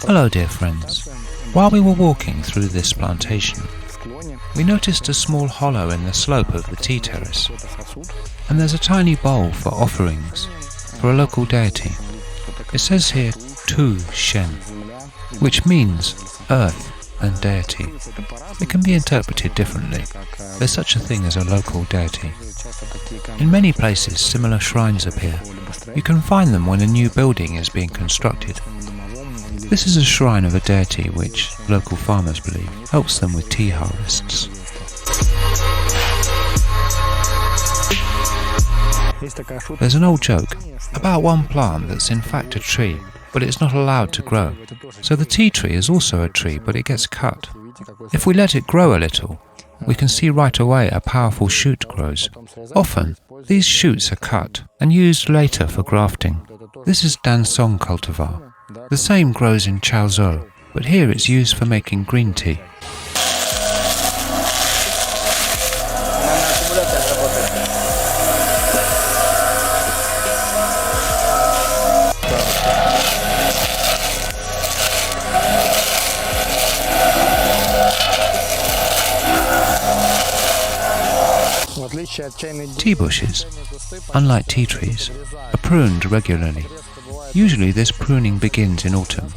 Hello dear friends. While we were walking through this plantation, we noticed a small hollow in the slope of the tea terrace, and there's a tiny bowl for offerings for a local deity. It says here Tu Shen, which means earth and deity. It can be interpreted differently. There's such a thing as a local deity. In many places similar shrines appear. You can find them when a new building is being constructed. This is a shrine of a deity which, local farmers believe, helps them with tea harvests. There's an old joke about one plant that's in fact a tree, but it's not allowed to grow. So the tea tree is also a tree, but it gets cut. If we let it grow a little, we can see right away a powerful shoot grows. Often, these shoots are cut and used later for grafting. This is Dansong cultivar. The same grows in Chaozhou, but here it's used for making green tea. Tea bushes, unlike tea trees, are pruned regularly. Usually this pruning begins in autumn.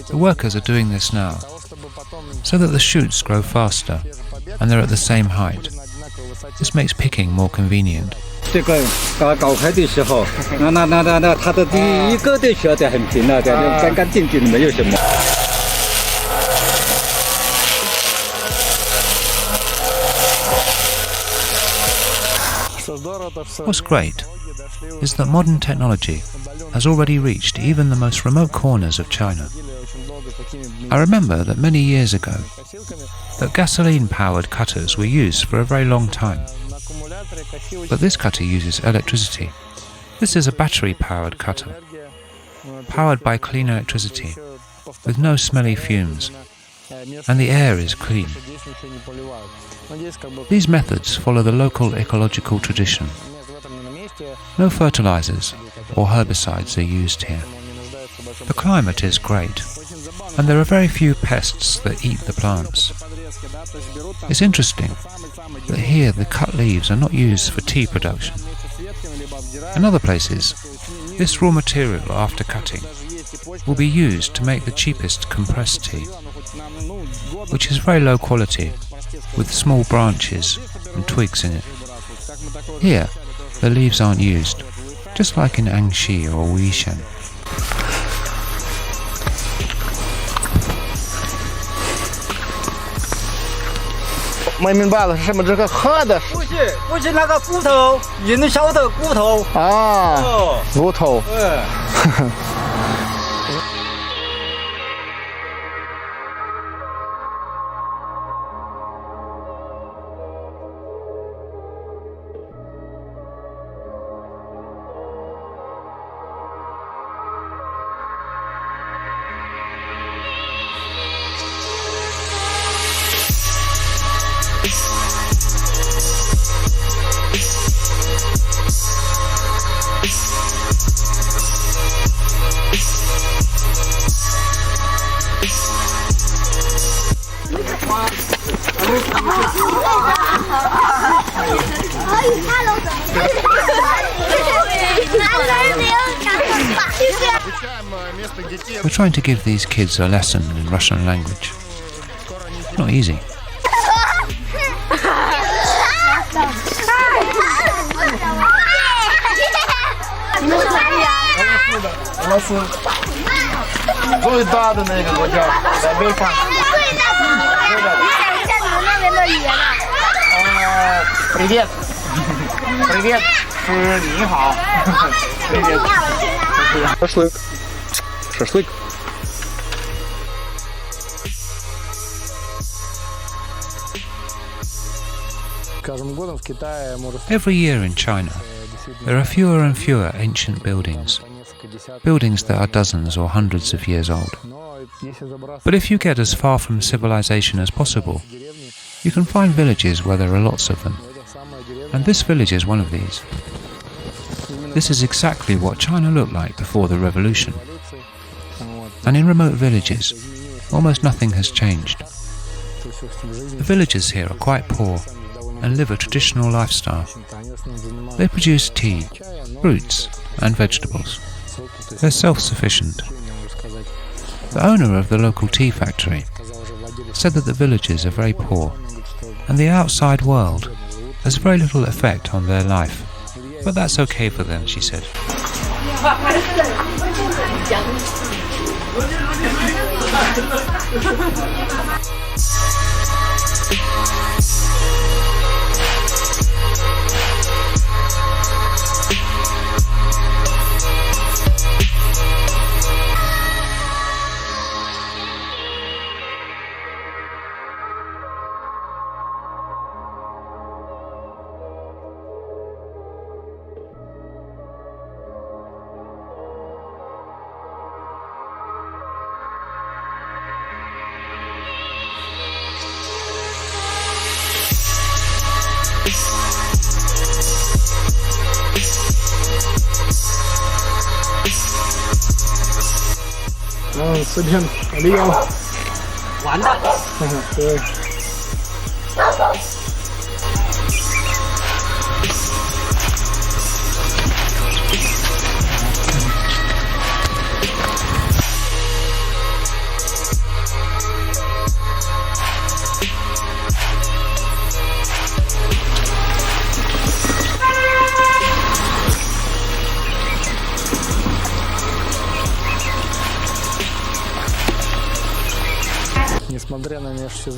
The workers are doing this now, so that the shoots grow faster and they're at the same height. This makes picking more convenient. What's great is that modern technology has already reached even the most remote corners of China. I remember that many years ago that gasoline-powered cutters were used for a very long time. But this cutter uses electricity. This is a battery-powered cutter, powered by clean electricity, with no smelly fumes, and the air is clean. These methods follow the local ecological tradition. No fertilizers or herbicides are used here. The climate is great, and there are very few pests that eat the plants. It's interesting that here the cut leaves are not used for tea production. In other places, this raw material after cutting will be used to make the cheapest compressed tea, which is very low quality, with small branches and twigs in it. Here, the leaves aren't used, just like in Anxi or Weishan. We're trying to give these kids a lesson in Russian language. Not easy. Привет. Привет. Ни хао. Привет. Шашлык. Шашлык. Every year in China, there are fewer and fewer ancient buildings that are dozens or hundreds of years old. But if you get as far from civilization as possible, you can find villages where there are lots of them. And this village is one of these. This is exactly what China looked like before the revolution. And in remote villages, almost nothing has changed. The villagers here are quite poor and live a traditional lifestyle. They produce tea, fruits and vegetables. They're self-sufficient. The owner of the local tea factory said that the villagers are very poor and the outside world has very little effect on their life. But that's okay for them, she said. Sergey, 利用完了。对。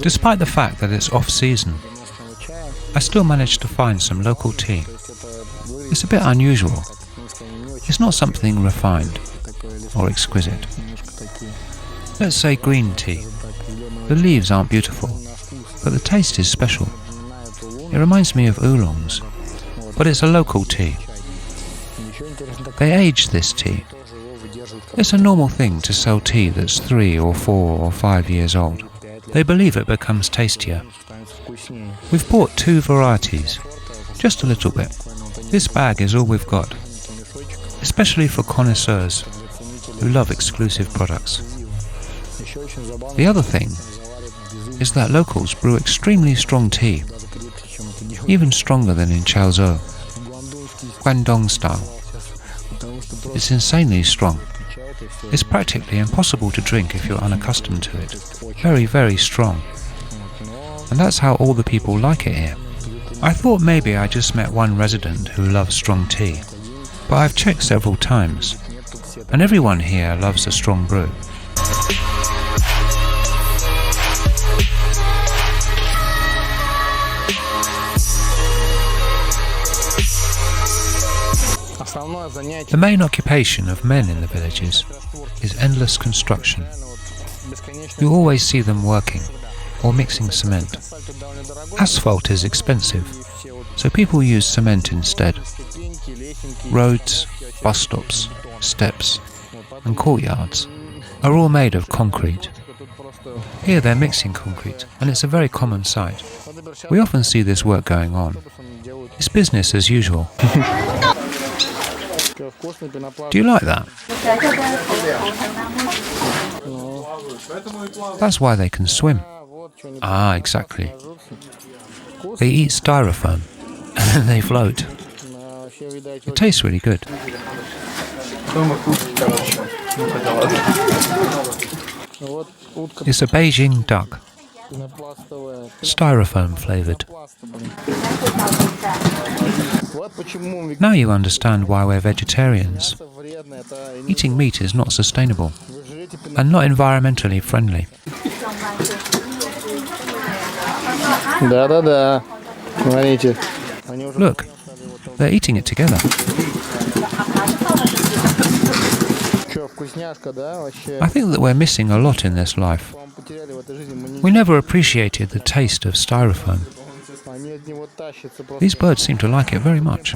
Despite the fact that it's off-season, I still managed to find some local tea. It's a bit unusual. It's not something refined or exquisite. Let's say green tea. The leaves aren't beautiful, but the taste is special. It reminds me of oolongs, but it's a local tea. They age this tea. It's a normal thing to sell tea that's 3 or 4 or 5 years old. They believe it becomes tastier. We've bought 2 varieties, just a little bit. This bag is all we've got, especially for connoisseurs who love exclusive products. The other thing is that locals brew extremely strong tea, even stronger than in Chaozhou, Guangdong style. It's insanely strong. It's practically impossible to drink if you're unaccustomed to it. Very, very strong. And that's how all the people like it here. I thought maybe I just met one resident who loves strong tea, but I've checked several times, and everyone here loves a strong brew. The main occupation of men in the villages is endless construction. You always see them working or mixing cement. Asphalt is expensive, so people use cement instead. Roads, bus stops, steps, and courtyards are all made of concrete. Here they're mixing concrete, and it's a very common sight. We often see this work going on. It's business as usual. Do you like that? That's why they can swim. Ah, exactly. They eat styrofoam and then they float. It tastes really good. It's a Beijing duck, styrofoam flavoured. Now you understand why we're vegetarians. Eating meat is not sustainable and not environmentally friendly. Look, they're eating it together. I think that we're missing a lot in this life. We never appreciated the taste of styrofoam. These birds seem to like it very much.